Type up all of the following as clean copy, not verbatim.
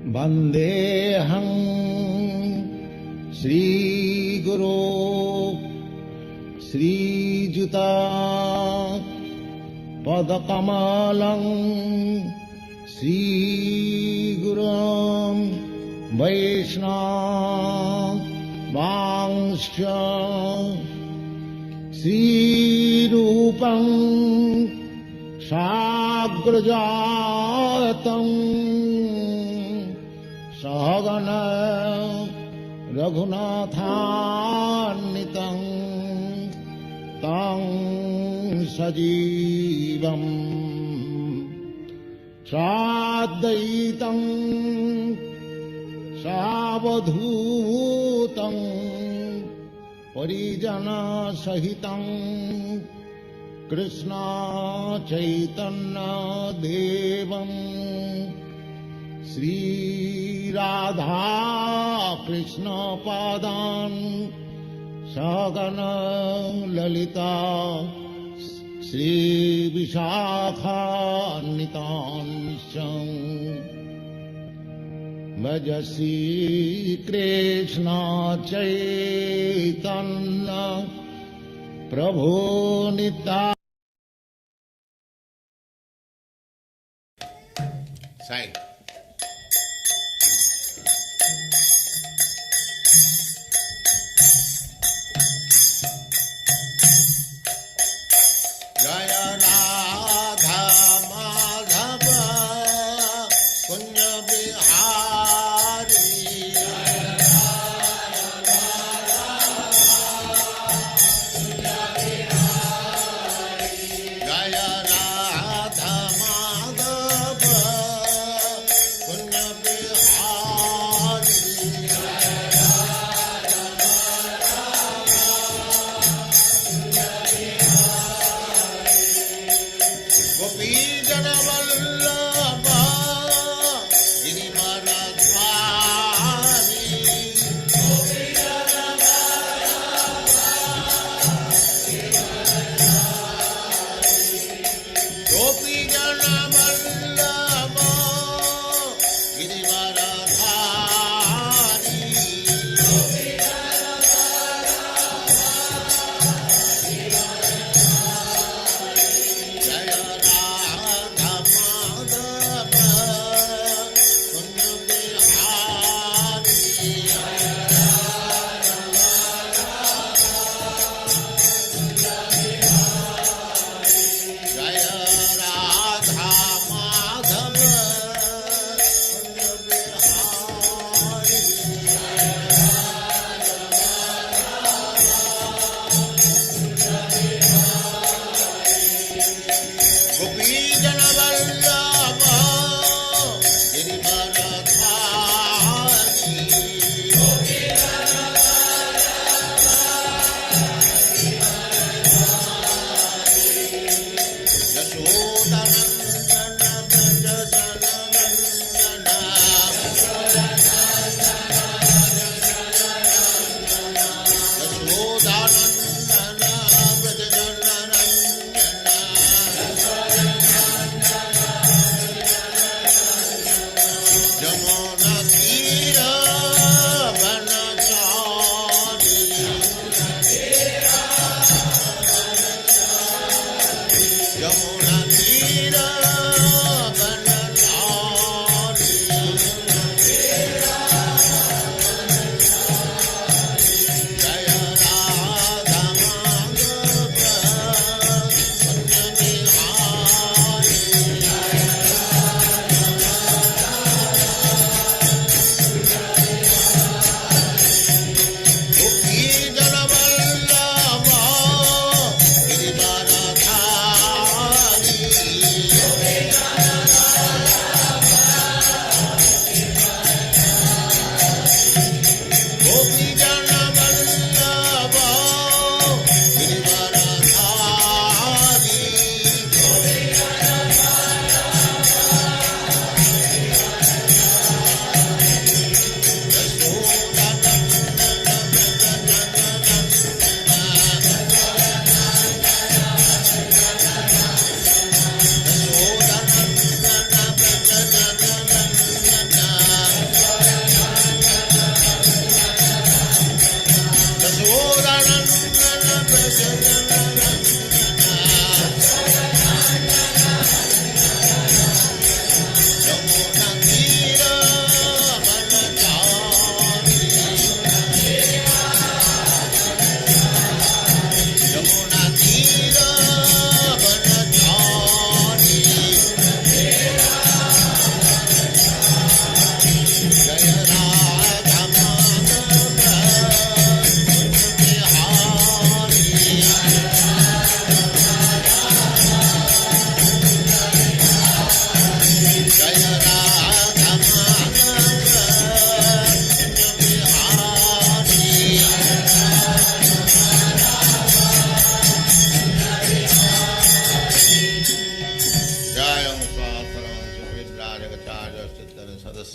Vandeham Sri Guru Sri Juta Padakamalam Sri Gurum Vaishnava Vangsha Sri Rupam Sagrajatam Sahagana Raghunathannitam Tam Sajivam Shraddaitam Savadhutam Parijana Sahitam Krishna Chaitanya Devam Sri Radha Krishna Padan Sagana Lalita Sri Vishakha Nitansam Bhajasi Krishna Chaitanya Prabhu Nitai. Say. Jaya Radha Madhava Punya Bihari Jaya Radha Madhava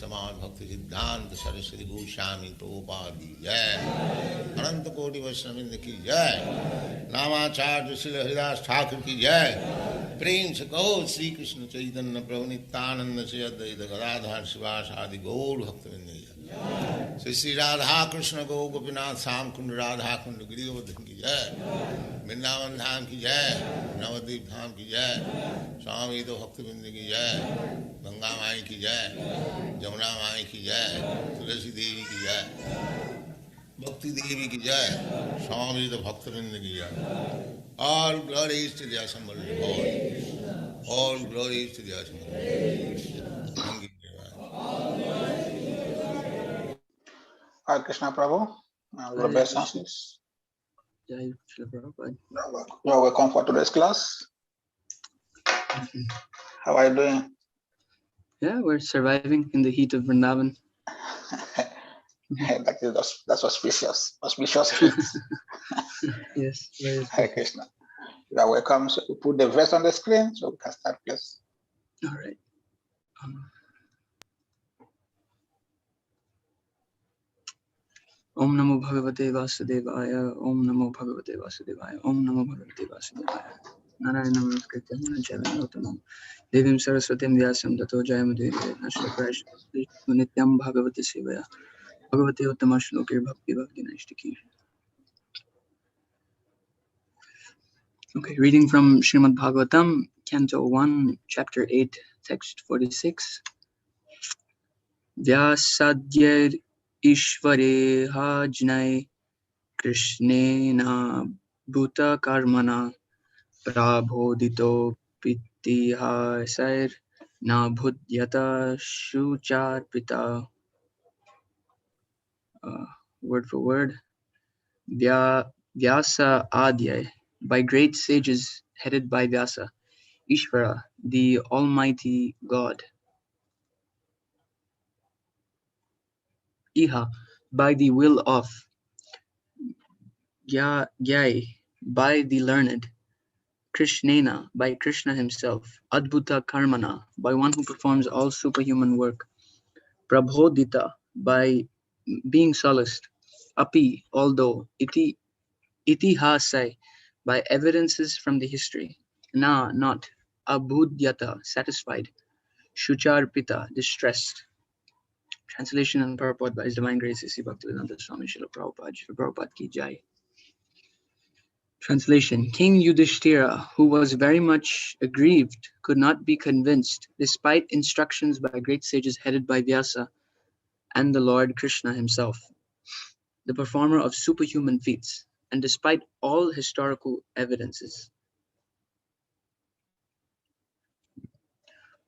Samad Bhakti Siddhanta Saraswati Goswami Prabhupada ki jai. Ananta Koti Vaishnavindra ki jai. Namacharya Srila Haridas Thakur ki jai. Prem se kaho Sri Krishna Chaitanya Prabhu Nityananda Sri Advaita Gadadhar Sivasadi Gaur Bhaktivinoda ki jai. Sri Radha Krishna Go Gopinath Sam Kund Radha Kund Girivardhan ki jai. Vrindavan Dham ki jai. Navadvip Dham ki jai. Swami To Bhaktivinoda ki jai. Ganga Mai ki jai. Jamuna Mai ki jai. Tulasi Devi ki jai. Bhakti Devi ki jai. Swami To Bhaktivinoda ki jai. All glories to the assembled Lord. All glories to the assembled Lord. Thank you. Hare Krishna Prabhu, your obeisances. Jai Shri Prabhupada. You are welcome for today's class. How are you doing? Yeah, we're surviving in the heat of Vrindavan. That's auspicious heat. Yes, very Hare Krishna. You are welcome. So we put the verse on the screen so we can start, please. all right. Om Namo Bhagavate Vasudevaya. Om Namo Bhagavate Vasudevaya. Om Namo Bhagavate Vasudevaya. Narayana Namaskritya Narasimha Devim Saraswatim Vyasam Tato Jayamudire Nashtakarasha Nityam Bhagavate Sevaya Bhagavate Uttama Shlokir Bhakti Bhakti Naishtaki. Okay, reading from Srimad Bhagavatam, Canto 1, Chapter 8, Text 46. Vyasadhyar Ishvare Hajnai Krishnena Bhuta Karmana Prabhodito Pittihasair Na Bhudyata Shucharpita. Word for word. Vyasa Adhyay, by great sages headed by Vyasa. Ishvara, the Almighty God. Iha, by the will of. Gyai, by the learned. Krishnena, by Krishna himself. Adbhuta Karmana, by one who performs all superhuman work. Prabhodita, by being solaced. Api, although. Itihasai, by evidences from the history. Na, not. Abhudyata, satisfied. Shucharpita, distressed. Translation and purport by His Divine Grace A.C. Bhaktivedanta Swami Srila Prabhupada. Srila Prabhupada ki jai. Translation. King Yudhishthira, who was very much aggrieved, could not be convinced, despite instructions by great sages headed by Vyasa and the Lord Krishna himself, the performer of superhuman feats, and despite all historical evidences.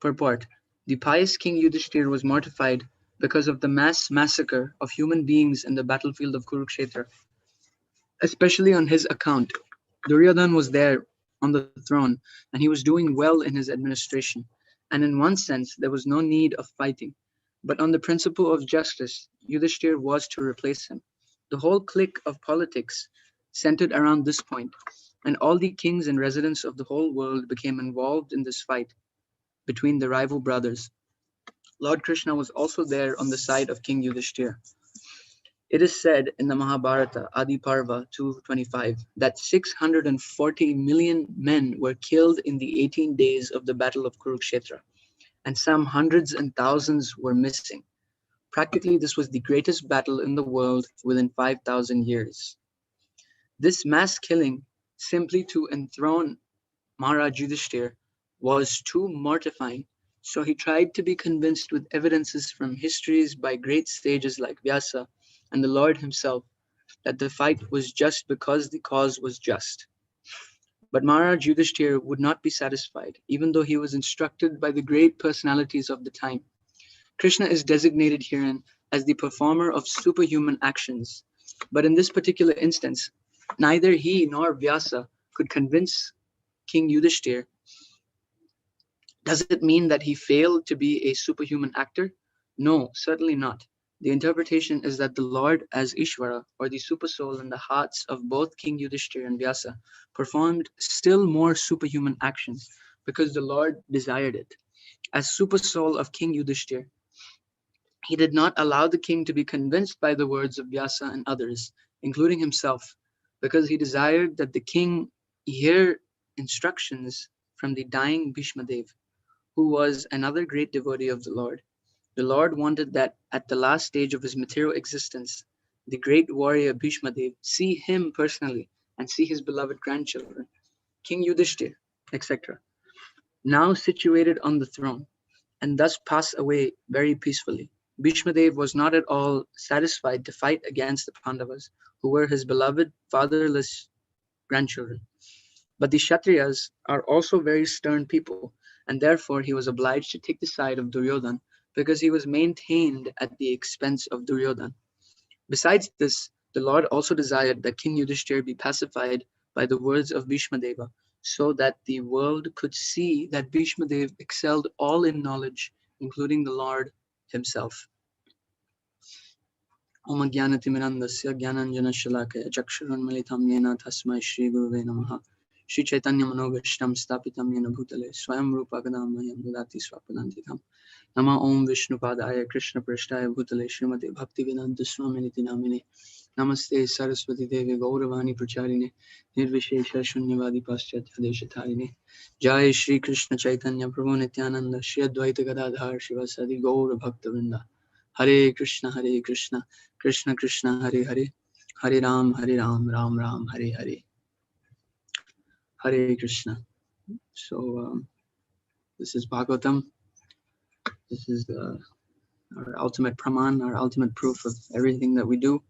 Purport. The pious King Yudhishthira was mortified because of the mass massacre of human beings in the battlefield of Kurukshetra, especially on his account. Duryodhan was there on the throne, and he was doing well in his administration, and in one sense there was no need of fighting. But on the principle of justice, Yudhishthira was to replace him. The whole clique of politics centered around this point, and all the kings and residents of the whole world became involved in this fight between the rival brothers. Lord Krishna was also there on the side of King Yudhishthira. It is said in the Mahabharata, Adi Parva 225, that 640 million men were killed in the 18 days of the Battle of Kurukshetra, and some hundreds and thousands were missing. Practically, this was the greatest battle in the world within 5,000 years. This mass killing, simply to enthrone Maharaj Yudhishthira, was too mortifying, so he tried to be convinced with evidences from histories by great sages like Vyasa and the Lord himself that the fight was just because the cause was just. But Maharaj Yudhishthira would not be satisfied, even though he was instructed by the great personalities of the time. Krishna is designated herein as the performer of superhuman actions. But in this particular instance, neither he nor Vyasa could convince King Yudhishthira. Does it mean that he failed to be a superhuman actor? No, certainly not. The interpretation is that the Lord, as Ishvara, or the super soul in the hearts of both King Yudhishthira and Vyasa, performed still more superhuman actions because the Lord desired it. As super soul of King Yudhishthira, He did not allow the king to be convinced by the words of Vyasa and others, including himself, because he desired that the king hear instructions from the dying Bhishmadev, who was another great devotee of the Lord. The Lord wanted that at the last stage of his material existence, the great warrior Bhishmadev see him personally and see his beloved grandchildren, King Yudhishthir, etc., now situated on the throne, and thus pass away very peacefully. Bhishmadev was not at all satisfied to fight against the Pandavas, who were his beloved fatherless grandchildren. But the Kshatriyas are also very stern people, and therefore he was obliged to take the side of Duryodhan because he was maintained at the expense of Duryodhan. Besides this, the Lord also desired that King Yudhishthir be pacified by the words of Bhishmadeva, so that the world could see that Bhishmadev excelled all in knowledge, including the Lord himself. Om Jnanatimirandasya Jnananjana Shalakaya Chakshurunmilitam Yena Tasmai Shri Guruve Namaha Shri Chaitanya Manobhishtam Stapitam Yena Bhutale Swayam Rupa Gadamayam Dadati Swapadantikam Nama Om Vishnupadaya Krishna Prashtaya Bhutale Srimati Bhaktivedanta Swaminiti Namine Namaste Saraswati Devi Gauravani Pracharine Nirvishesha Shunyavadi Paschatya Deshatarine Jai Shri Krishna Chaitanya Prabhu Nityananda Shri Advaita Gadadhar Shivasadi Gaura Bhaktavrinda Hare Krishna Krishna Krishna Hare Hare Hare Ram Ram Ram Hare Hare Hare Krishna. So this is Bhagavatam. This is our ultimate praman, our ultimate proof of everything that we do.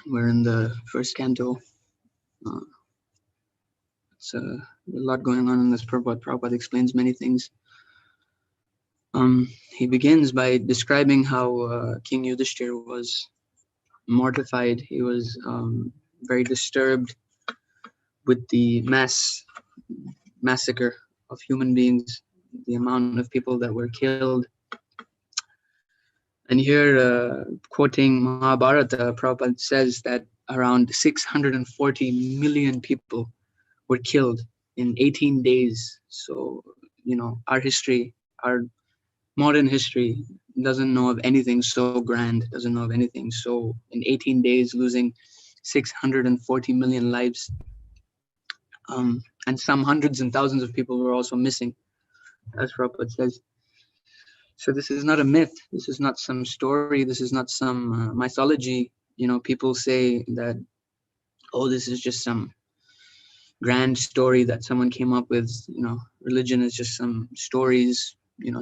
We're in the first canto. It's a lot going on in this Prabhupada. Prabhupada explains many things. He begins by describing how King Yudhishthir was mortified. He was very disturbed with the massacre of human beings, the amount of people that were killed. And here, quoting Mahabharata, Prabhupada says that around 640 million people were killed in 18 days. So, our history, our modern history doesn't know of anything so grand, doesn't know of anything. So in 18 days, losing 640 million lives. And some hundreds and thousands of people were also missing, as Prabhupada says. So this is not a myth. This is not some story. This is not some mythology. People say that, oh, this is just some grand story that someone came up with. Religion is just some stories,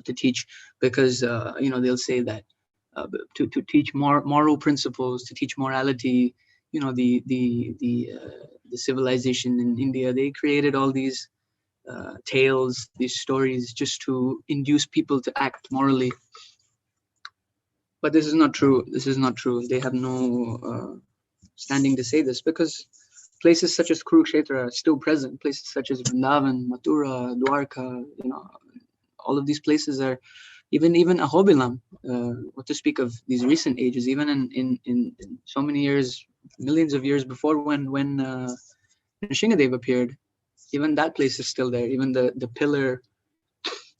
to teach, because, they'll say that to teach moral principles, to teach morality. The civilization in India, they created all these tales, these stories, just to induce people to act morally. But this is not true. This is not true. They have no standing to say this, because places such as Kurukshetra are still present. Places such as Vrindavan, Mathura, Dwarka, all of these places are, even Ahobilam, what to speak of these recent ages, even in so many years, millions of years before when Nrsingadev appeared, even that place is still there. Even the pillar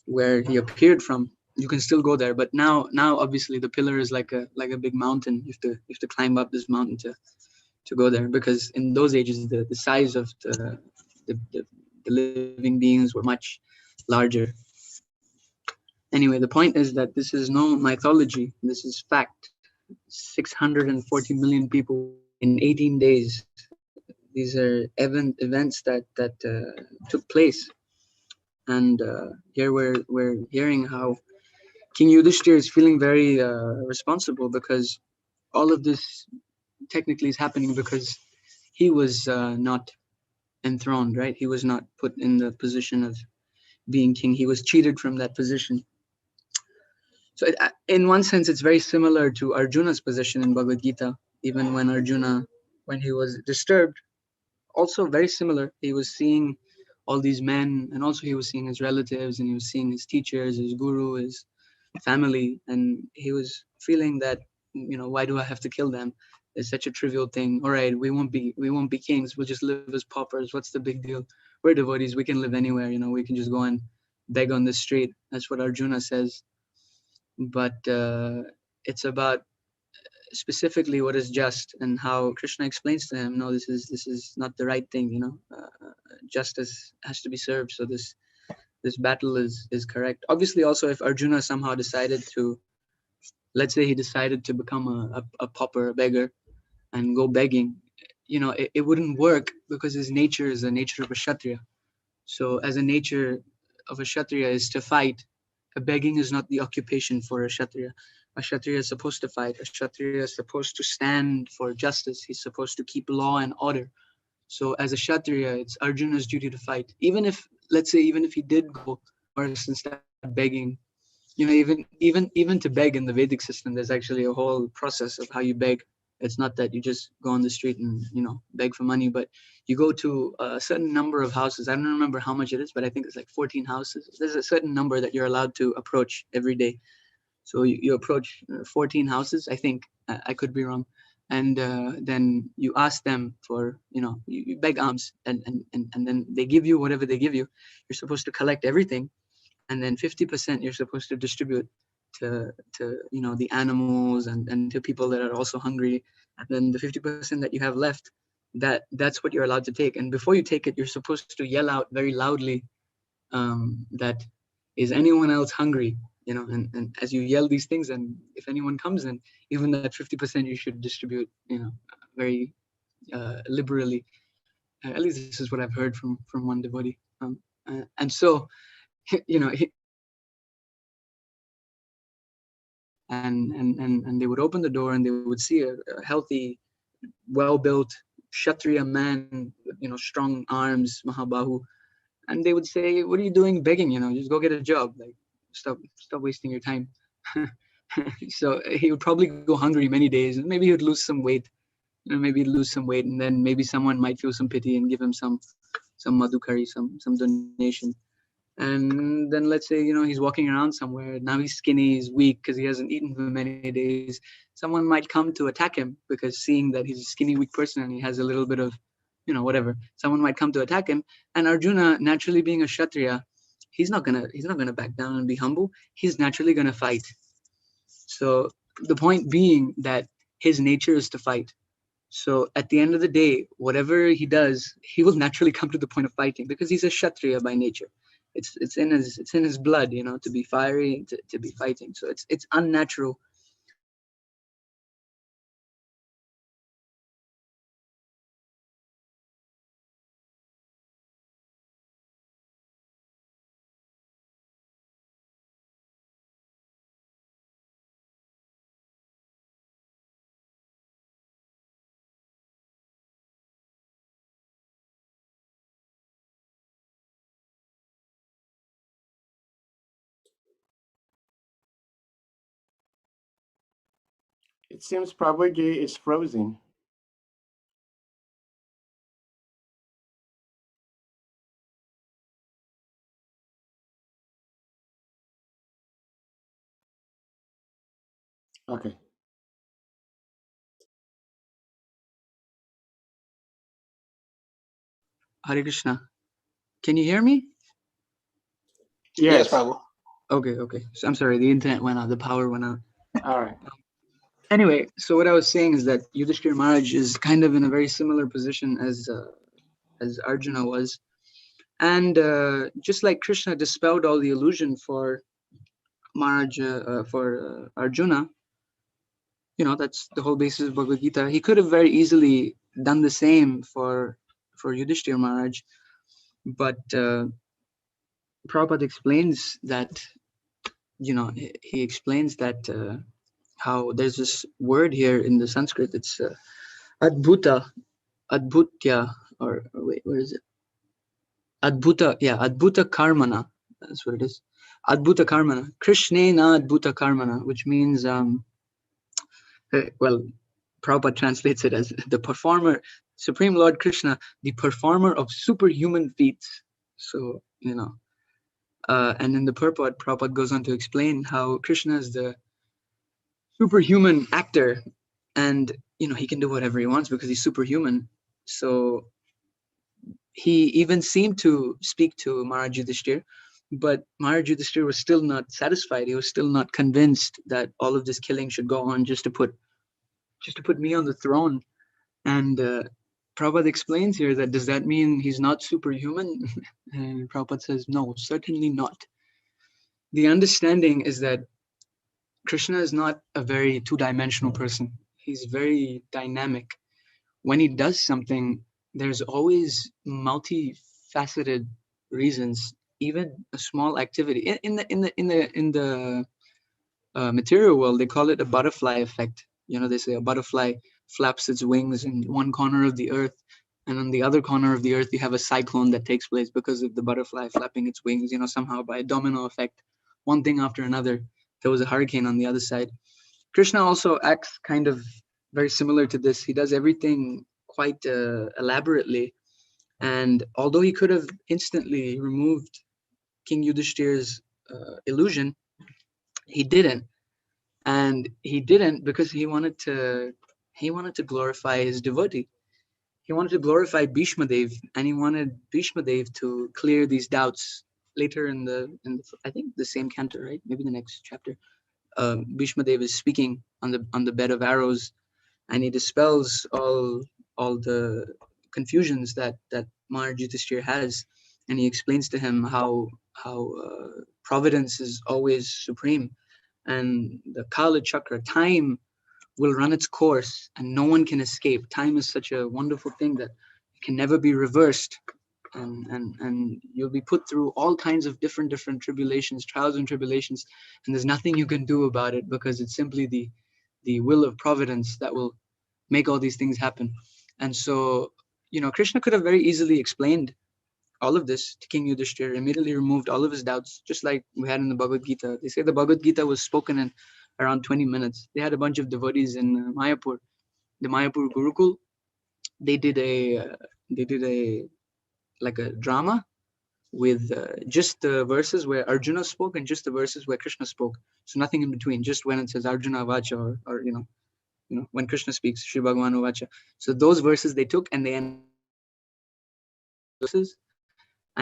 where he appeared from, you can still go there. But now obviously the pillar is like a big mountain. You have to climb up this mountain to go there, because in those ages the size of the living beings were much larger. Anyway, the point is that this is no mythology. This is fact. 640 million people in 18 days. These are events that took place. And here we're hearing how King Yudhishthir is feeling very responsible, because all of this technically is happening because he was not enthroned, right? He was not put in the position of being king. He was cheated from that position. So in one sense, it's very similar to Arjuna's position in Bhagavad Gita. Even when Arjuna, when he was disturbed, also very similar. He was seeing all these men, and also he was seeing his relatives, and he was seeing his teachers, his guru, his family, and he was feeling that, why do I have to kill them? It's such a trivial thing. All right, we won't be kings. We'll just live as paupers. What's the big deal? We're devotees. We can live anywhere. We can just go and beg on the street. That's what Arjuna says. but it's about specifically what is just, and how Krishna explains to him, no, this is not the right thing, justice has to be served. So this battle is correct. Obviously, also if Arjuna somehow decided to, let's say he decided to become a pauper, a beggar, and go begging, it wouldn't work, because his nature is the nature of a Kshatriya. So as a nature of a Kshatriya is to fight, a begging is not the occupation for a Kshatriya. A Kshatriya is supposed to fight. A Kshatriya is supposed to stand for justice. He's supposed to keep law and order. So as a Kshatriya, it's Arjuna's duty to fight. Even if, let's say, even if he did go forest and start begging, even to beg in the Vedic system, there's actually a whole process of how you beg. It's not that you just go on the street and beg for money, but you go to a certain number of houses. I don't remember how much it is, but I think it's like 14 houses. There's a certain number that you're allowed to approach every day. So you approach 14 houses, I think. I could be wrong. And then you ask them for, you beg alms, and then they give you whatever they give you. You're supposed to collect everything, and then 50% you're supposed to distribute to the animals and to people that are also hungry. And then the 50% that you have left, that's what you're allowed to take. And before you take it, you're supposed to yell out very loudly, that, is anyone else hungry? And as you yell these things, and if anyone comes in, even that 50% you should distribute very liberally. At least this is what I've heard from one devotee. And so and they would open the door, and they would see a healthy, well-built Kshatriya man, strong arms, Mahabahu, and they would say, "What are you doing begging? Just go get a job. Like, stop wasting your time." So he would probably go hungry many days, and maybe he would lose some weight. Maybe he'd lose some weight, and then maybe someone might feel some pity and give him some madhukari, some donation. And then let's say, he's walking around somewhere. Now he's skinny, he's weak because he hasn't eaten for many days. Someone might come to attack him, because seeing that he's a skinny, weak person and he has a little bit of, whatever. Someone might come to attack him. And Arjuna, naturally being a Kshatriya, he's not gonna back down and be humble. He's naturally gonna fight. So the point being that his nature is to fight. So at the end of the day, whatever he does, he will naturally come to the point of fighting, because he's a Kshatriya by nature. It's in his blood, to be fiery, to be fighting. So it's unnatural. It seems Prabhuji is frozen. Okay. Hare Krishna. Can you hear me? Yes, Yes. Prabhu. Okay. So I'm sorry, the internet went out, the power went out. All right. Anyway, so what I was saying is that Yudhishthira Maharaj is kind of in a very similar position as Arjuna was. And just like Krishna dispelled all the illusion for Maharaj, for Arjuna, that's the whole basis of Bhagavad Gita. He could have very easily done the same for Yudhishthira Maharaj, but Prabhupada explains that, he explains that how there's this word here in the Sanskrit. It's adbhuta, or wait, where is it? Adbhuta karmana. That's what it is. Adbhuta karmana. Krishnena adbhuta karmana, which means, well, Prabhupada translates it as the performer, Supreme Lord Krishna, the performer of superhuman feats. So, and in the purport, Prabhupada goes on to explain how Krishna is the superhuman actor, and, he can do whatever he wants because he's superhuman. So he even seemed to speak to Maharaj Yudhishthira, But Maharaj Yudhishthira was still not satisfied. He was still not convinced that all of this killing should go on just to put me on the throne. And Prabhupada explains here that, does that mean he's not superhuman? And Prabhupada says, no, certainly not. The understanding is that Krishna is not a very two-dimensional person. He's very dynamic. When he does something, there's always multifaceted reasons. Even a small activity in the material world, they call it a butterfly effect. They say a butterfly flaps its wings in one corner of the earth, and on the other corner of the earth you have a cyclone that takes place because of the butterfly flapping its wings. Somehow by a domino effect, one thing after another, there was a hurricane on the other side. Krishna also acts kind of very similar to this. He does everything quite elaborately, and although he could have instantly removed King Yudhishthira's illusion, he didn't. And he didn't because he wanted to glorify his devotee. He wanted to glorify Bhishma Dev, and he wanted Bhishma Dev to clear these doubts. Later in the I think the same canto, right? Maybe the next chapter. Bhishma Dev is speaking on the bed of arrows, and he dispels all the confusions that Maharaj Yudhishthira has, and he explains to him how providence is always supreme, and the Kala Chakra, time, will run its course and no one can escape. Time is such a wonderful thing that it can never be reversed, and you'll be put through all kinds of different tribulations, trials and tribulations, and there's nothing you can do about it because it's simply the will of providence that will make all these things happen. And so, Krishna could have very easily explained all of this to King Yudhishthira, immediately removed all of his doubts, just like we had in the Bhagavad Gita. They say the Bhagavad Gita was spoken in around 20 minutes. They had a bunch of devotees in Mayapur, the Mayapur Gurukul. They did a like a drama with just the verses where Arjuna spoke and just the verses where Krishna spoke. So nothing in between, just when it says Arjuna Vacha, or when Krishna speaks, Shri Bhagavan Vacha. So those verses they took and they and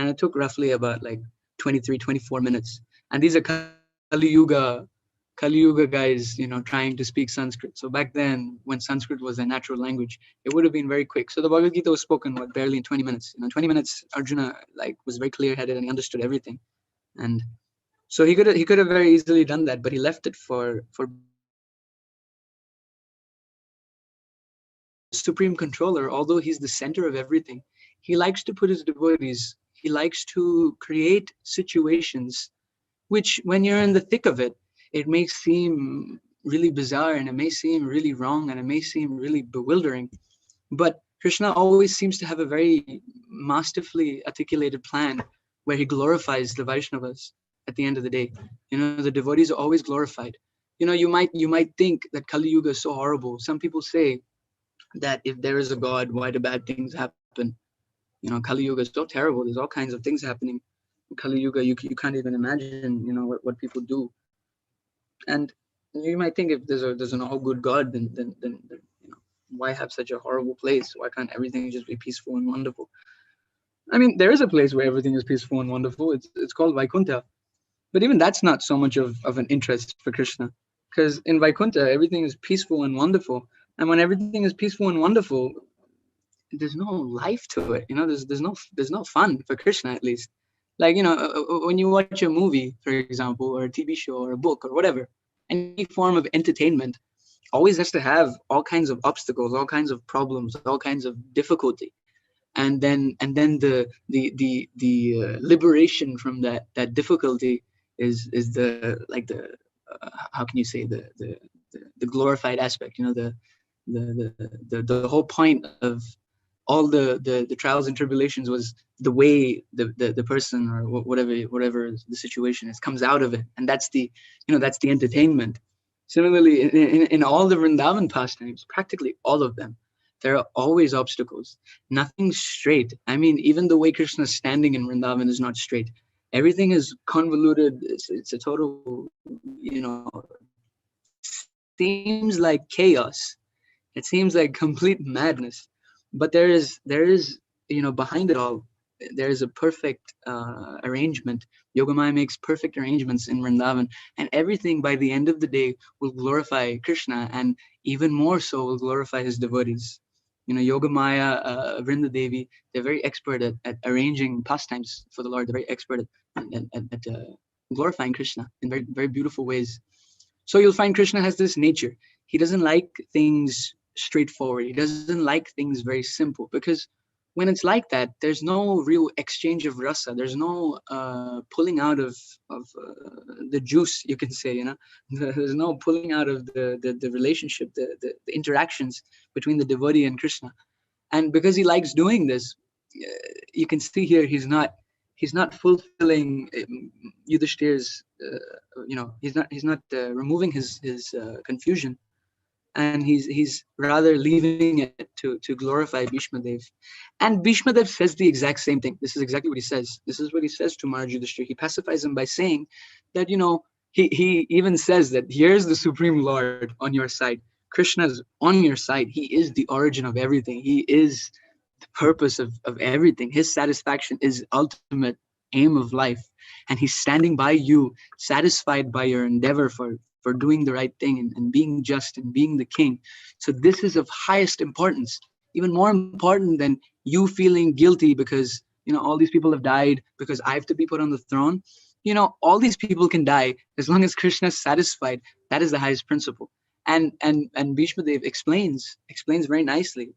it took roughly about like 23, 24 minutes. And these are Kali Yuga guys, trying to speak Sanskrit. So back then, when Sanskrit was a natural language, it would have been very quick. So the Bhagavad Gita was spoken barely in 20 minutes. 20 minutes, Arjuna was very clear-headed and he understood everything. And so he could have very easily done that, but he left it for Supreme Controller. Although he's the center of everything, he likes to put his devotees, he likes to create situations which, when you're in the thick of it, it may seem really bizarre and it may seem really wrong and it may seem really bewildering. But Krishna always seems to have a very masterfully articulated plan where he glorifies the Vaishnavas at the end of the day. The devotees are always glorified. You might think that Kali Yuga is so horrible. Some people say that if there is a God, why do bad things happen? Kali Yuga is so terrible. There's all kinds of things happening. Kali Yuga, you can't even imagine, what people do. And you might think if there's an all good God, then why have such a horrible place? Why can't everything just be peaceful and wonderful? I mean, there is a place where everything is peaceful and wonderful. It's called Vaikuntha. But even that's not so much of an interest for Krishna, because in Vaikuntha, everything is peaceful and wonderful. And when everything is peaceful and wonderful, there's no life to it. There's no fun for Krishna, at least. Like, when you watch a movie, for example, or a TV show or a book or whatever, any form of entertainment always has to have all kinds of obstacles, all kinds of problems, all kinds of difficulty. And then the liberation from that difficulty is the how can you say, the glorified aspect, the whole point of all the trials and tribulations was the way the person or whatever the situation is comes out of it, and that's the entertainment. Similarly, in all the Vrindavan pastimes, practically all of them, there are always obstacles. Nothing's straight. I mean, even the way Krishna's standing in Vrindavan is not straight. Everything is convoluted. It's a total, seems like chaos. It seems like complete madness. But there is behind it all, there is a perfect arrangement. Yogamaya makes perfect arrangements in Vrindavan, and everything by the end of the day will glorify Krishna, and even more so will glorify his devotees. Yogamaya, Vrinda Devi, they're very expert at arranging pastimes for the Lord. They're very expert at glorifying Krishna in very, very beautiful ways. So you'll find Krishna has this nature. He doesn't like things straightforward. He doesn't like things very simple, because when it's like that, there's no real exchange of rasa. There's no pulling out of the juice, you can say. There's no pulling out of the relationship, the interactions between the devotee and Krishna. And because he likes doing this, you can see here he's not fulfilling Yudhishthir's, he's not removing his confusion, and he's rather leaving it to glorify Bhishma Dev. And Bhishma Dev says the exact same thing. This is exactly what he says. This is what he says to Maharaj Yudhishthir. He pacifies him by saying that, he even says that here's the Supreme Lord on your side. Krishna's on your side. He is the origin of everything. He is the purpose of everything. His satisfaction is ultimate aim of life. And he's standing by you, satisfied by your endeavor for doing the right thing and being just and being the king. So this is of highest importance, even more important than you feeling guilty because, all these people have died because I have to be put on the throne. All these people can die as long as Krishna is satisfied. That is the highest principle. And Bhishma Dev explains very nicely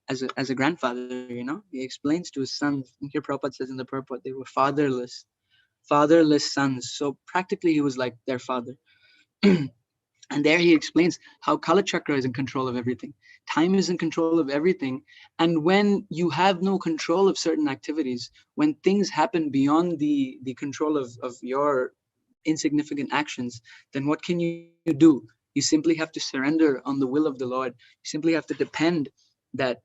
as a grandfather, he explains to his sons. And here Prabhupada says in the purport, they were fatherless sons. So practically he was like their father. And there he explains how Kala Chakra is in control of everything. Time is in control of everything. And when you have no control of certain activities, when things happen beyond the control of your insignificant actions, then what can you do? You simply have to surrender on the will of the Lord. You simply have to depend that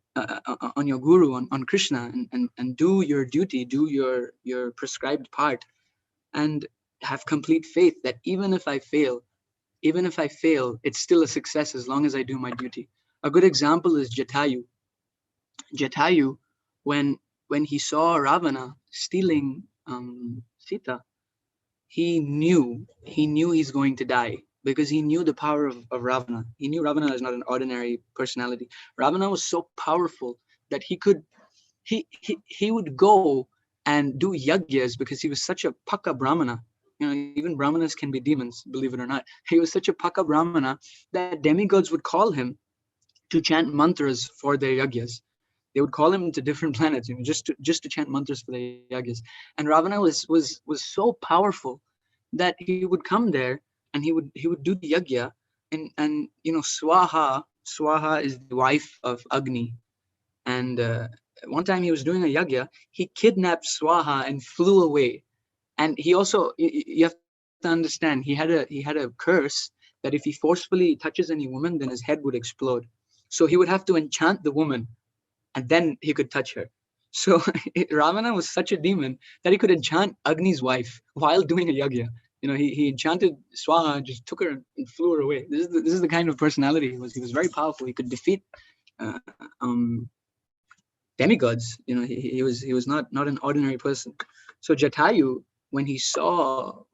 on your guru, on Krishna, and do your duty, do your prescribed part, and have complete faith that even if I fail, it's still a success as long as I do my duty. A good example is Jatayu. Jatayu, when he saw Ravana stealing Sita, he knew he's going to die, because he knew the power of Ravana. He knew Ravana is not an ordinary personality. Ravana was so powerful that he would go and do yagyas, because he was such a Paka Brahmana. Even Brahmanas can be demons, believe it or not. He was such a Paka Brahmana that demigods would call him to chant mantras for their yagyas. They would call him to different planets, just to chant mantras for their yagyas. And Ravana was so powerful that he would come there and he would do the yagya, and Swaha is the wife of Agni. And one time he was doing a yagya, he kidnapped Swaha and flew away. And he also, you have to understand, he had a curse that if he forcefully touches any woman, then his head would explode. So he would have to enchant the woman, and then he could touch her. So Ravana was such a demon that he could enchant Agni's wife while doing a yagya. He enchanted Swaha, just took her and flew her away. This is the kind of personality he was. He was very powerful. He could defeat demigods. He was not an ordinary person. So Jatayu, when he saw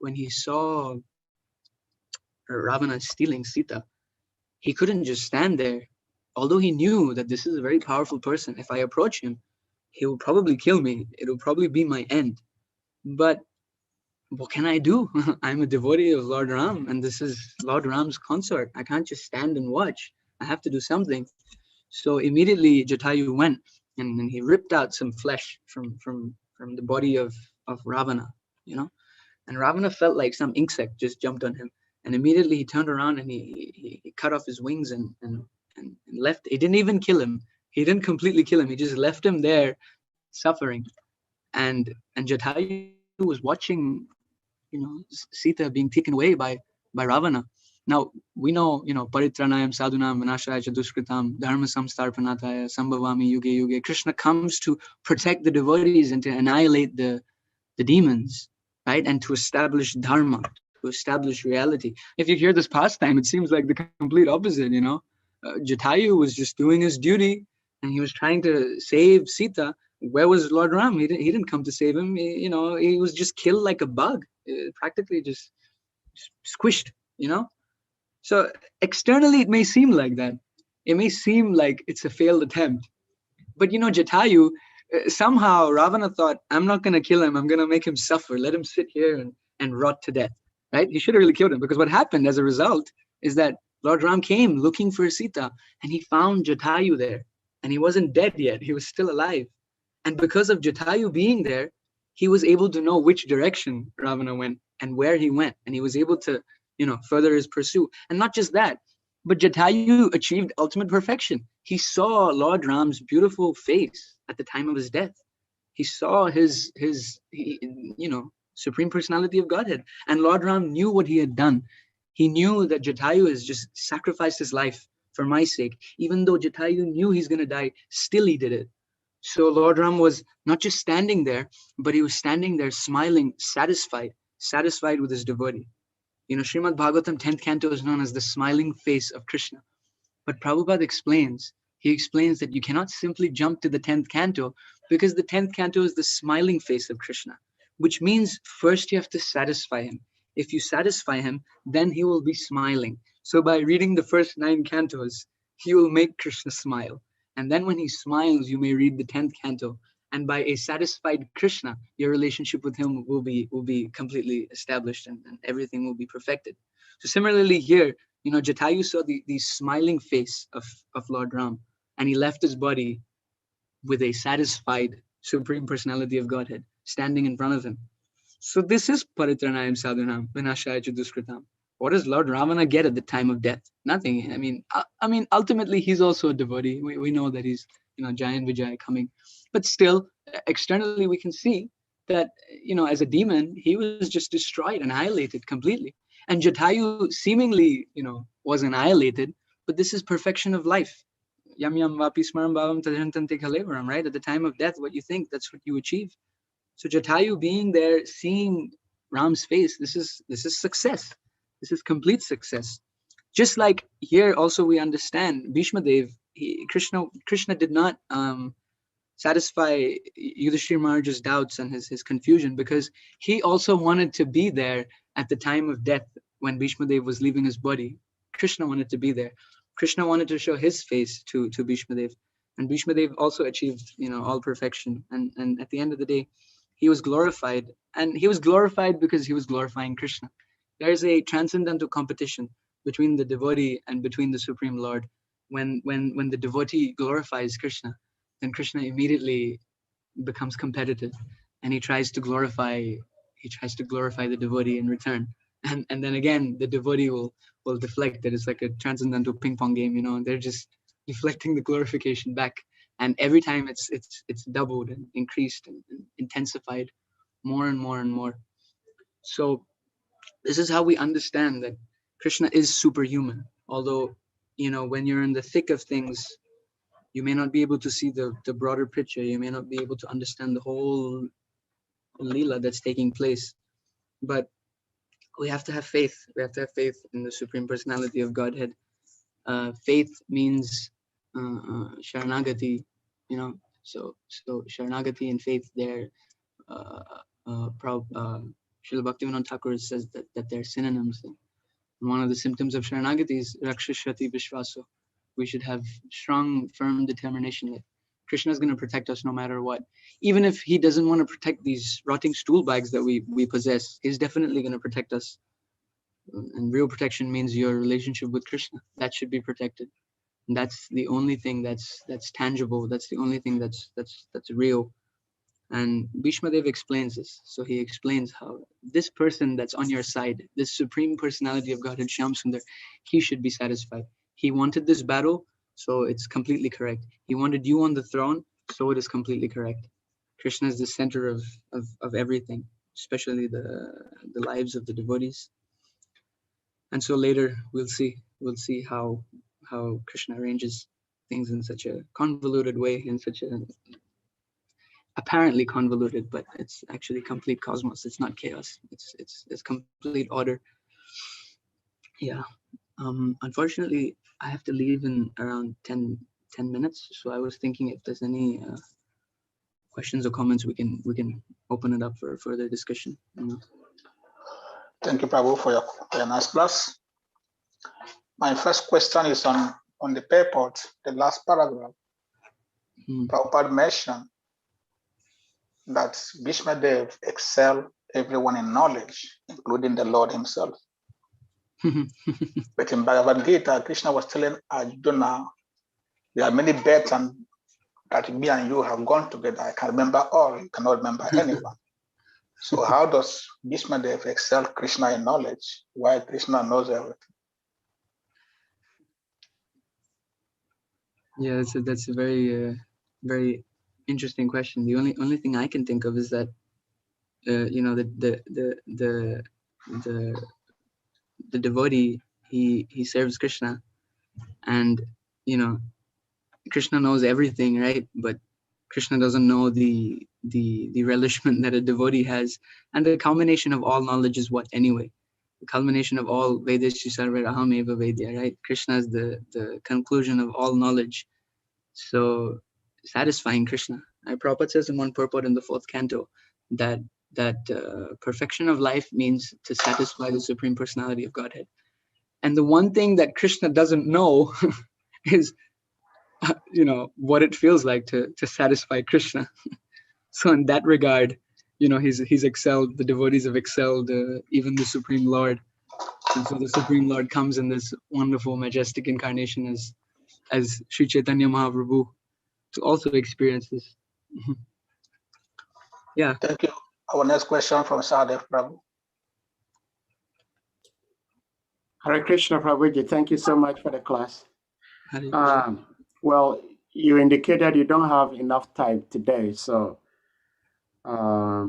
Ravana stealing Sita, he couldn't just stand there. Although he knew that this is a very powerful person, if I approach him, he will probably kill me. It will probably be my end. But what can I do? I'm a devotee of Lord Ram, and this is Lord Ram's consort. I can't just stand and watch. I have to do something. So immediately Jatayu went and he ripped out some flesh from the body of Ravana, and Ravana felt like some insect just jumped on him. And immediately he turned around and he cut off his wings and left. He didn't even kill him. He didn't completely kill him. He just left him there suffering. And Jatayu was watching, Sita being taken away by Ravana. Now we know, Paritranayam sadhunam vinashaya chadushkritam dharma samstarpanataya sambhavami yuge yuge. Krishna comes to protect the devotees and to annihilate the demons, right? And to establish dharma, to establish reality. If you hear this pastime, it seems like the complete opposite, Jatayu was just doing his duty and he was trying to save Sita where was Lord Ram? He didn't come to save him. He was just killed like a bug, practically just squished, So externally, it may seem like that. It may seem like it's a failed attempt. But Jatayu, somehow Ravana thought, I'm not going to kill him. I'm going to make him suffer. Let him sit here and rot to death. Right? He should have really killed him, because what happened as a result is that Lord Ram came looking for Sita, and he found Jatayu there. And he wasn't dead yet. He was still alive. And because of Jatayu being there, he was able to know which direction Ravana went and where he went. And he was able to, further his pursuit. And not just that, but Jatayu achieved ultimate perfection. He saw Lord Ram's beautiful face at the time of his death. He saw his Supreme Personality of Godhead. And Lord Ram knew what he had done. He knew that Jatayu has just sacrificed his life for my sake. Even though Jatayu knew he's going to die, still he did it. So Lord Ram was not just standing there, but he was standing there smiling, satisfied with his devotee. Srimad Bhagavatam 10th canto is known as the smiling face of Krishna. But Prabhupada explains that you cannot simply jump to the 10th canto, because the 10th canto is the smiling face of Krishna, which means first you have to satisfy him. If you satisfy him, then he will be smiling. So by reading the first 9 cantos, he will make Krishna smile. And then when he smiles, you may read the 10th canto. And by a satisfied Krishna, your relationship with him will be completely established, and everything will be perfected. So similarly here, Jatayu saw the smiling face of Lord Ram, and he left his body with a satisfied Supreme Personality of Godhead standing in front of him. So this is Paritranayam Sadhunam Vinashaya Duskritam. What does Lord Ravana get at the time of death? Nothing. I mean, ultimately he's also a devotee. We know that he's Jayan Vijay coming, but still externally we can see that as a demon he was just destroyed, annihilated completely. And Jatayu seemingly was annihilated, but this is perfection of life. Yam yam vapi smaram bhavam tadjantante kalevaram, right? At the time of death, what you think, that's what you achieve. So Jatayu being there, seeing Ram's face, this is success. This is complete success. Just like here also we understand Bhishma Dev, Krishna did not satisfy Yudhishthira Maharaj's doubts and his confusion, because he also wanted to be there at the time of death when Bhishma Dev was leaving his body. Krishna wanted to be there. Krishna wanted to show his face to Bhishma Dev. And Bhishma Dev also achieved all perfection. And at the end of the day, he was glorified. And he was glorified because he was glorifying Krishna. There is a transcendental competition between the devotee and between the Supreme Lord. When the devotee glorifies Krishna, then Krishna immediately becomes competitive, and he tries to glorify the devotee in return. And then again, the devotee will deflect it. It's like a transcendental ping pong game, they're just deflecting the glorification back. And every time it's doubled and increased and intensified more and more and more. So this is how we understand that Krishna is superhuman. Although, when you're in the thick of things, you may not be able to see the broader picture. You may not be able to understand the whole Leela that's taking place. But we have to have faith. We have to have faith in the Supreme Personality of Godhead. Faith means Sharanagati, So Sharanagati and faith, they're Srila Bhaktivinoda Thakur says that they're synonyms. And one of the symptoms of Sharanagati is Rakshashati Vishvaso. We should have strong, firm determination that Krishna is going to protect us no matter what. Even if he doesn't want to protect these rotting stool bags that we possess, he's definitely going to protect us. And real protection means your relationship with Krishna. That should be protected. And that's the only thing that's tangible. That's the only thing that's real. And Bhishma Dev explains this. So he explains how this person that's on your side, this Supreme Personality of Godhead, Shyam Sundar, he should be satisfied. He wanted this battle, so it's completely correct. He wanted you on the throne, so it is completely correct. Krishna is the center of everything, especially the lives of the devotees. And so later we'll see how Krishna arranges things in such a convoluted way, in such a apparently convoluted, but it's actually complete cosmos. It's not chaos. It's complete order. Yeah. Unfortunately, I have to leave in around 10 minutes. So I was thinking if there's any questions or comments, we can open it up for further discussion. Thank you, Prabhu, for your nice class. My first question is on the purport, the last paragraph. Prabhupada mentioned that Bhishma Dev excelled everyone in knowledge, including the Lord himself. But in Bhagavad Gita, Krishna was telling Arjuna, there are many bets that me and you have gone together. I can remember all, you cannot remember anyone. So how does Bhishma Dev excel Krishna in knowledge, while Krishna knows everything? Yeah, that's a very very interesting question. The only thing I can think of is that the devotee, he serves Krishna, and Krishna knows everything, right? But Krishna doesn't know the relishment that a devotee has, and the culmination of all knowledge is what anyway? The culmination of all Vedeshu sarver aham eva vedya, right? Krishna is the conclusion of all knowledge. So satisfying Krishna. Prabhupada says in one purport in the 4th canto that perfection of life means to satisfy the Supreme Personality of Godhead. And the one thing that Krishna doesn't know is, what it feels like to satisfy Krishna. So in that regard, he's excelled. The devotees have excelled even the Supreme Lord. And so the Supreme Lord comes in this wonderful, majestic incarnation as Sri Chaitanya Mahaprabhu to also experience this. Yeah. Thank you. Our next question from Sahadev Prabhu. Hare Krishna, Prabhuji. Thank you so much for the class. Hare Well, you indicated you don't have enough time today, so I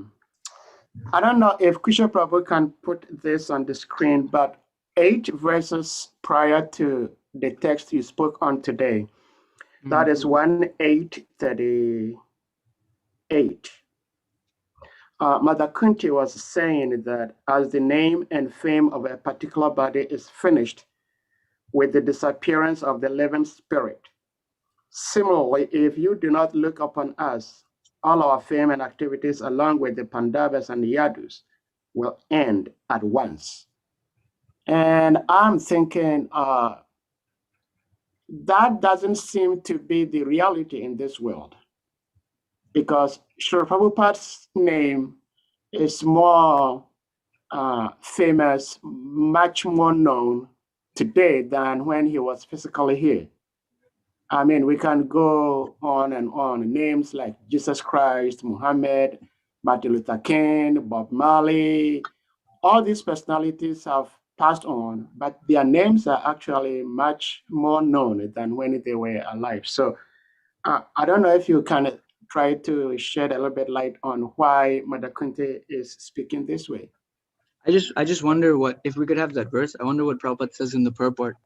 don't know if Krishna Prabhu can put this on the screen, but 8 verses prior to the text you spoke on today, that is 1:8:38. Mother Kunti was saying that as the name and fame of a particular body is finished with the disappearance of the living spirit, similarly, if you do not look upon us, all our fame and activities along with the Pandavas and the Yadus will end at once. And I'm thinking that doesn't seem to be the reality in this world, because Srila Prabhupada's name is more famous, much more known today than when he was physically here. I mean, we can go on and on. Names like Jesus Christ, Muhammad, Martin Luther King, Bob Marley, all these personalities have passed on, but their names are actually much more known than when they were alive. So I don't know if you can try to shed a little bit light on why Mother Kunti is speaking this way. I just wonder if we could have that verse. I wonder what Prabhupada says in the purport.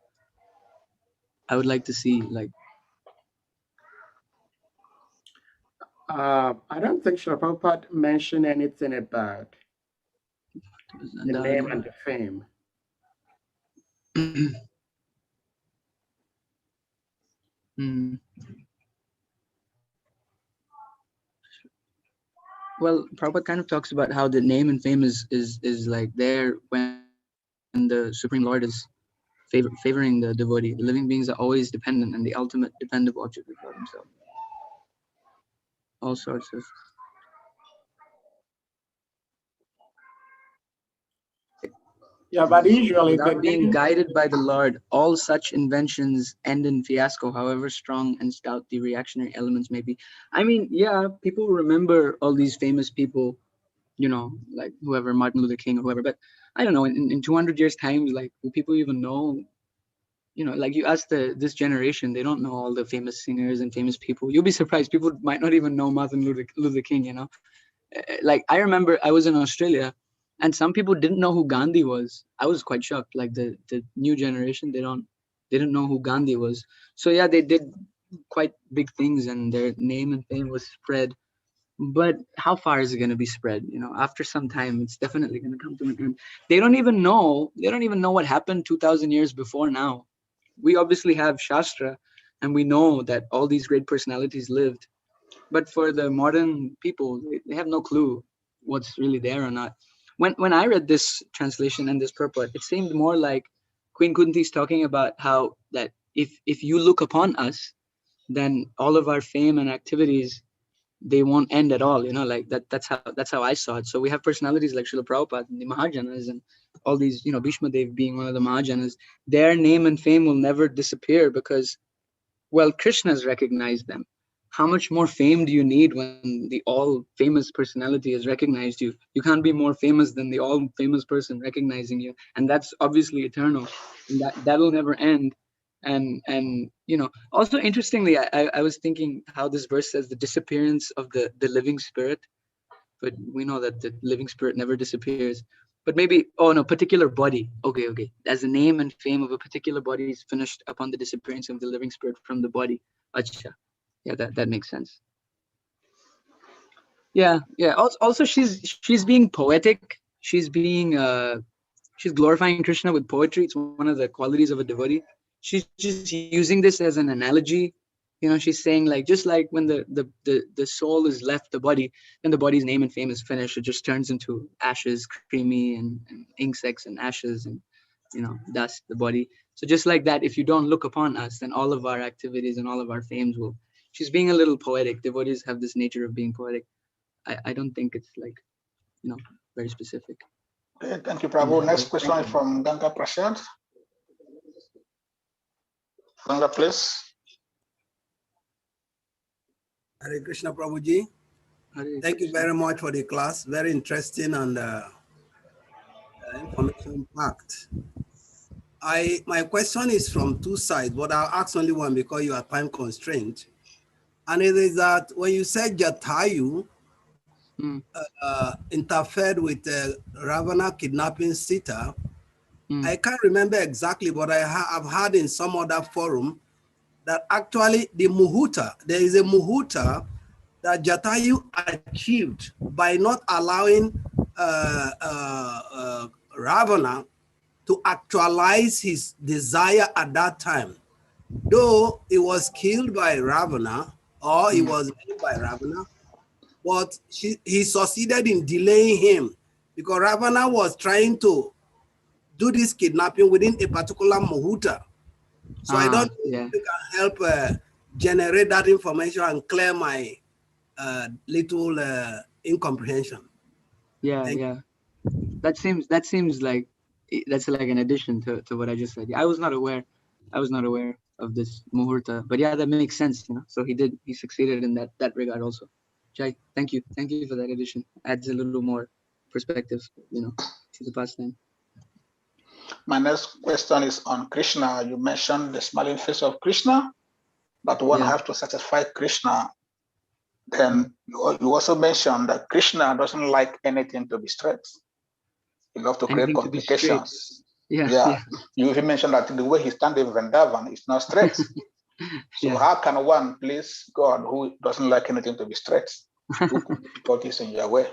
I would like to see, like. I don't think Srila Prabhupada mentioned anything about the name and the fame. Well, Prabhupada kind of talks about how the name and fame is like there when the Supreme Lord is favoring the devotee. The living beings are always dependent, and the ultimate dependable object is God himself. All sorts of. Yeah, but usually without being guided by the Lord, all such inventions end in fiasco, however strong and stout the reactionary elements may be. I mean, yeah, people remember all these famous people, like whoever, Martin Luther King or whoever, but I don't know, in 200 years' time, like, will people even know? Like you ask this generation, they don't know all the famous singers and famous people. You'll be surprised. People might not even know Martin Luther King, Like, I remember I was in Australia, and some people didn't know who Gandhi was. I was quite shocked. Like the new generation, they didn't know who Gandhi was. So yeah, they did quite big things, and their name and fame was spread. But how far is it going to be spread? After some time, it's definitely going to come to an end. They don't even know what happened 2,000 years before now. We obviously have Shastra, and we know that all these great personalities lived. But for the modern people, they have no clue what's really there or not. When I read this translation and this purport, it seemed more like Queen Kunti is talking about how that if you look upon us, then all of our fame and activities, they won't end at all. Like that's how I saw it. So we have personalities like Srila Prabhupada and the Mahajanas and all these, Bhishma Dev being one of the Mahajanas. Their name and fame will never disappear because, well, Krishna's recognized them. How much more fame do you need when the all famous personality has recognized you? You can't be more famous than the all famous person recognizing you. And that's obviously eternal. And that'll never end. And also interestingly, I was thinking how this verse says the disappearance of the living spirit, but we know that the living spirit never disappears. But maybe, oh no, particular body. Okay. As the name and fame of a particular body is finished upon the disappearance of the living spirit from the body. Acha. Yeah, that makes sense. Yeah. Also, she's being poetic. She's glorifying Krishna with poetry. It's one of the qualities of a devotee. She's just using this as an analogy. She's saying like, just like when the soul is left the body, and the body's name and fame is finished, it just turns into ashes, creamy and insects and ashes and dust, the body. So just like that, if you don't look upon us, then all of our activities and all of our fames will. She's being a little poetic. Devotees have this nature of being poetic. I don't think it's like, very specific. Okay, thank you, Prabhu. Next question is from Ganga Prasad. Ganga, please. Hare Krishna, Prabhuji. Thank you very much for the class. Very interesting and information packed. My question is from two sides, but I'll ask only one because you are time constrained. And it is that when you said Jatayu interfered with Ravana kidnapping Sita, I can't remember exactly, but I've heard in some other forum that actually the Muhuta, there is a Muhuta that Jatayu achieved by not allowing Ravana to actualize his desire at that time. Though he was killed by Ravana, or he was killed by Ravana, but he succeeded in delaying him because Ravana was trying to do this kidnapping within a particular Muhuta. So I don't know if you can help generate that information and clear my little incomprehension. Yeah. That seems like that's like an addition to what I just said. I was not aware of this muhurta, but yeah, that makes sense. So he succeeded in that regard also. Jai, thank you for that addition. Adds a little more perspective, to the pastime. My next question is on Krishna. You mentioned the smiling face of Krishna, but one have to satisfy Krishna. Then you also mentioned that Krishna doesn't like anything to be straight. He loves to create complications. Yeah. You even mentioned that the way he stands in Vrindavan is not straight. So how can one please God who doesn't like anything to be straight? Who put difficulties in your way?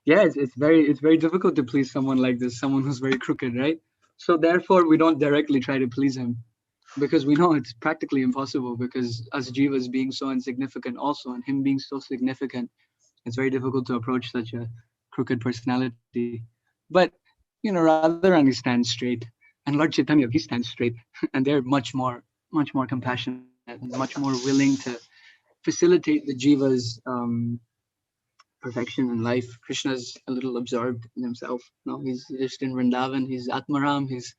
Yeah, it's very difficult to please someone like this, someone who's very crooked, right? So therefore, we don't directly try to please him, because we know it's practically impossible, because us jivas being so insignificant also, and him being so significant, it's very difficult to approach such a crooked personality. But, Radharani stands straight, and Lord Chaitanya, he stands straight, and they're much more compassionate and much more willing to facilitate the jiva's perfection in life. Krishna's a little absorbed in himself. He's just in Vrindavan, he's Atmaram, he's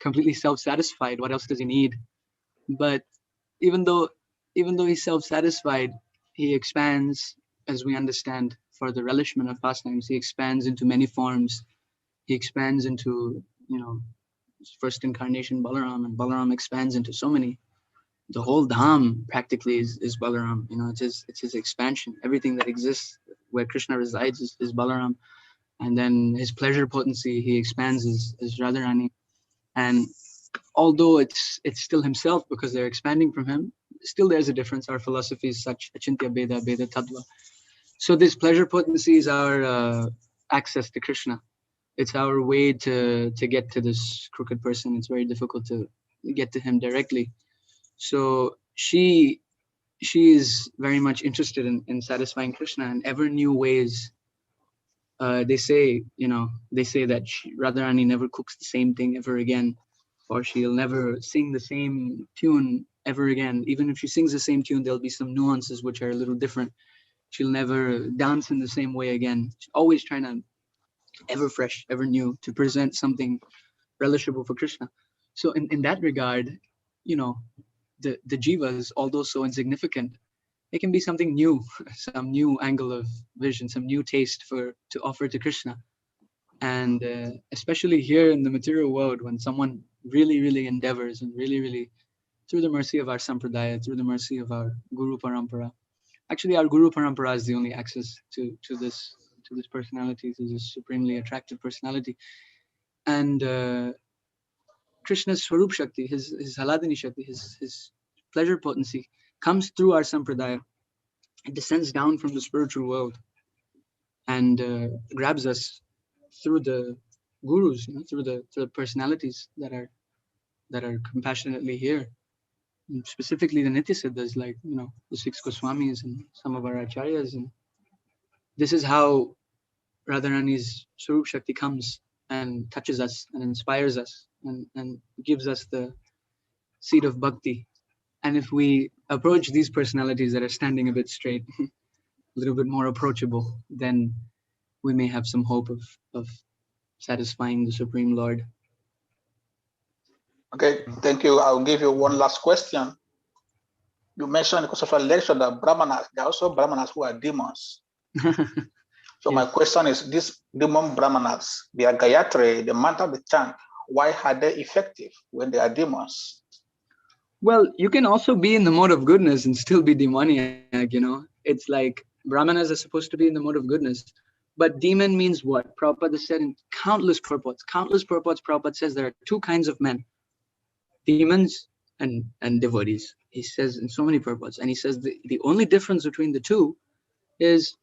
completely self-satisfied. What else does he need? But even though he's self-satisfied, he expands, as we understand, for the relishment of pastimes. He expands into many forms. He expands into, first incarnation Balaram, and Balaram expands into so many. The whole dham practically is Balaram. It's his expansion. Everything that exists where Krishna resides is Balaram. And then his pleasure potency, he expands is Radharani. And although it's still himself, because they're expanding from him, still there's a difference. Our philosophy is such, achintya beda tattva. So this pleasure potency is our access to Krishna. It's our way to get to this crooked person. It's very difficult to get to him directly. So she she is very much interested in satisfying Krishna in ever new ways. They say that Radharani never cooks the same thing ever again, or she'll never sing the same tune ever again. Even if she sings the same tune, there'll be some nuances which are a little different. She'll never dance in the same way again. She's always trying to ever fresh, ever new, to present something relishable for Krishna. So in that regard, the jivas, although so insignificant, it can be something new, some new angle of vision, some new taste to offer to Krishna. And especially here in the material world, when someone really, really endeavors and really, really, through the mercy of our sampradaya, through the mercy of our Guru Parampara, actually our Guru Parampara is the only access to this personality, to this supremely attractive personality. And Krishna's Swarup Shakti, his Haladini Shakti, his pleasure potency comes through our sampradaya. It descends down from the spiritual world and grabs us through the gurus, through the personalities that are compassionately here. And specifically the Nityasiddhas, like the 6 Goswamis and some of our acharyas. And this is how Radharani's Swarup Shakti comes and touches us and inspires us and gives us the seed of bhakti. And if we approach these personalities that are standing a bit straight, a little bit more approachable, then we may have some hope of satisfying the Supreme Lord. Okay, thank you. I'll give you one last question. You mentioned in the course of our lecture that Brahmanas, there are also Brahmanas who are demons. So Yes. my question is, these demon Brahmanas, they are Gayatri, the mantra, the chant, why are they effective when they are demons? Well, you can also be in the mode of goodness and still be demoniac, It's like Brahmanas are supposed to be in the mode of goodness. But demon means what? Prabhupada said in countless purports. Prabhupada says there are 2 kinds of men. Demons and devotees. He says in so many purports. And he says the only difference between the 2 is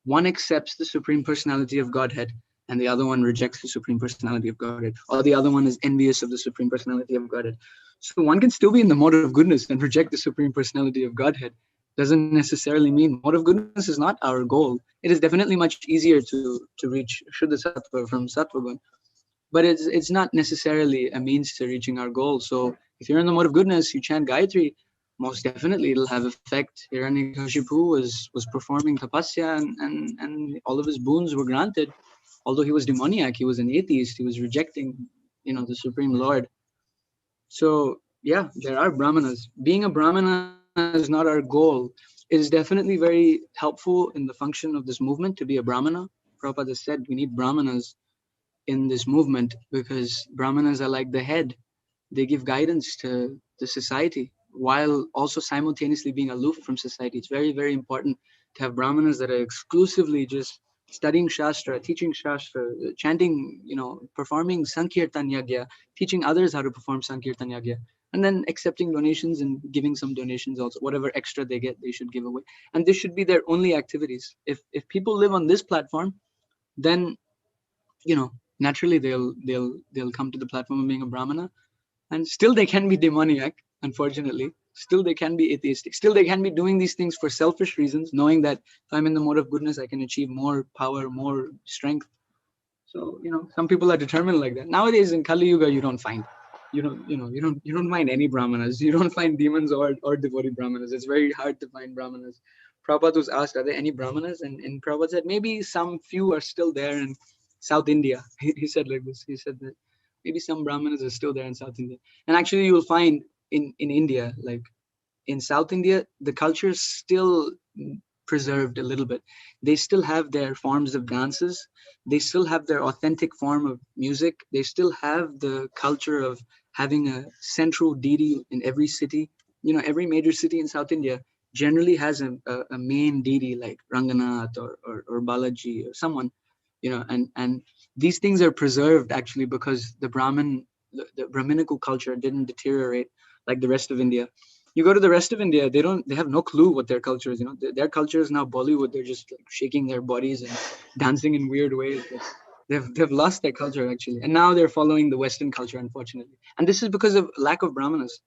one accepts the Supreme Personality of Godhead and the other one rejects the Supreme Personality of Godhead. Or the other one is envious of the Supreme Personality of Godhead. So one can still be in the mode of goodness and reject the Supreme Personality of Godhead. Doesn't necessarily mean mode of goodness is not our goal. It is definitely much easier to reach Shuddha Sattva from Sattva, but it's not necessarily a means to reaching our goal. So if you're in the mode of goodness, you chant Gayatri, most definitely it'll have effect. Hiranyakashipu was performing tapasya and all of his boons were granted. Although he was demoniac, he was an atheist, he was rejecting, the Supreme Lord. So yeah, there are Brahmanas. Being a Brahmana is not our goal. It is definitely very helpful in the function of this movement to be a Brahmana. Prabhupada said we need Brahmanas in this movement because Brahmanas are like the head. They give guidance to the society while also simultaneously being aloof from society. It's very, very important to have Brahmanas that are exclusively just studying Shastra, teaching Shastra, chanting, performing Sankirtan Yagya, teaching others how to perform Sankirtan Yagya, and then accepting donations and giving some donations also. Whatever extra they get, they should give away. And this should be their only activities. If people live on this platform, then, naturally they'll come to the platform of being a Brahmana. And still they can be demoniac, unfortunately. Still they can be atheistic. Still they can be doing these things for selfish reasons, knowing that if I'm in the mode of goodness, I can achieve more power, more strength. So, some people are determined like that. Nowadays in Kali Yuga, you don't find any Brahmanas. You don't find demons or devotee Brahmanas. It's very hard to find Brahmanas. Prabhupada was asked, are there any Brahmanas? And Prabhupada said, maybe some few are still there in South India. He said like this. He said that maybe some Brahmanas are still there in South India. And actually you will find in India, like in South India, the culture is still preserved a little bit. They still have their forms of dances. They still have their authentic form of music. They still have the culture of having a central deity in every city. Every major city in South India generally has a main deity like Ranganath or Balaji or someone, and these things are preserved actually because the Brahminical culture didn't deteriorate like the rest of India. You go to the rest of India, they have no clue what their culture is. Their culture is now Bollywood. They're just like shaking their bodies and dancing in weird ways. They've lost their culture actually, and now they're following the Western culture, unfortunately. And this is because of lack of Brahmanas.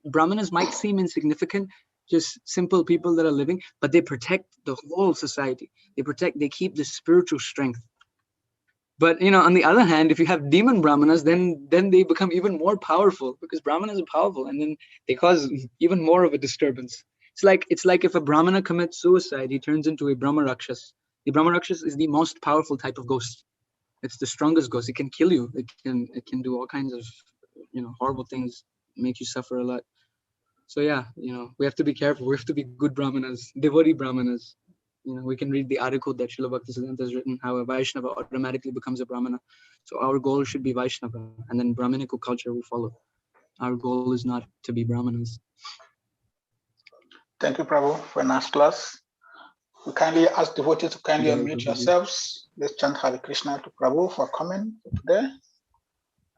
Brahmanas might seem insignificant just simple people that are living, but they protect the whole society. They keep the spiritual strength. But on the other hand, if you have demon brahmanas, then they become even more powerful, because brahmanas are powerful, and then they cause even more of a disturbance. It's like if a brahmana commits suicide, he turns into a Brahma Rakshas. The Brahma Rakshas is the most powerful type of ghost. It's the strongest ghost. It can kill you. It can do all kinds of horrible things, make you suffer a lot. So yeah, we have to be careful. We have to be good brahmanas, devotee brahmanas. We can read the article that Srila Bhaktisiddhanta has written, how a Vaishnava automatically becomes a brahmana. So our goal should be Vaishnava, and then Brahminical culture will follow. Our goal is not to be brahmanas. Thank you, Prabhu, for a nice class. We kindly ask devotees to kindly unmute yourselves. Let's chant Hare Krishna to Prabhu for coming today.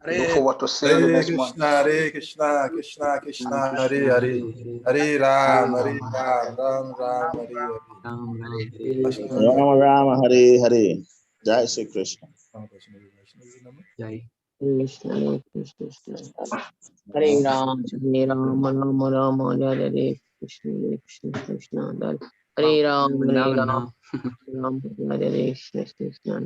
We look forward to seeing you next month. Hare Krishna, Krishna Krishna, Hare Hare, Hare Ram, Hare Ram, Ram Ram, Hare Hare. Rama Rama, Hare Hare. Jai Shri Krishna. Jai. Krishna Krishna Hare Ram, Ram Ram, Hare Hare, Krishna Krishna Krishna Hare Ram, Ram Hare Hare, Krishna Krishna.